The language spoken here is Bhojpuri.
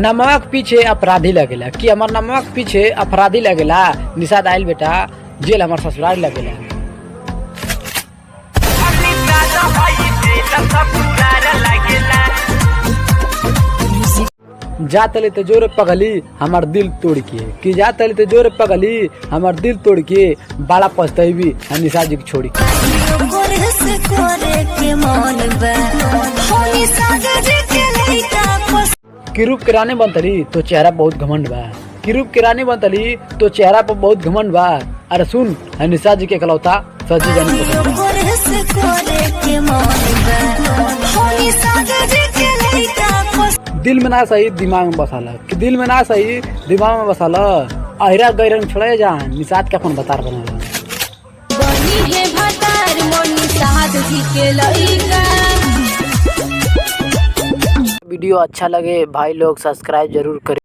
नमक पीछे अपराधी लगेला कि हमार नमक पीछे अपराधी लगेला। निषाद आइल बेटा जेल हमार ससुराल लगेला। जा तले तो जोर पगली हमार दिल तोड़ के कि जा तले तो जोर पगली हमार दिल तोड़ के बड़ा पछताई निषाद जी के छोड़ी कि रूप के रानी बनतली तो चेहरा बहुत घमंड बा। कि रूप के रानी बनतली तो चेहरा पर बहुत घमंड बा। अरे सुन निषाद जी के कलौता सजी जानी दिल में ना सही दिमाग में बसाला कि दिल में ना सही दिमाग में बसाला। अहिरा गैरंग छोड़े जा निषाद के अपन बतार बना वीडियो अच्छा लगे भाई लोग सब्सक्राइब जरूर करें।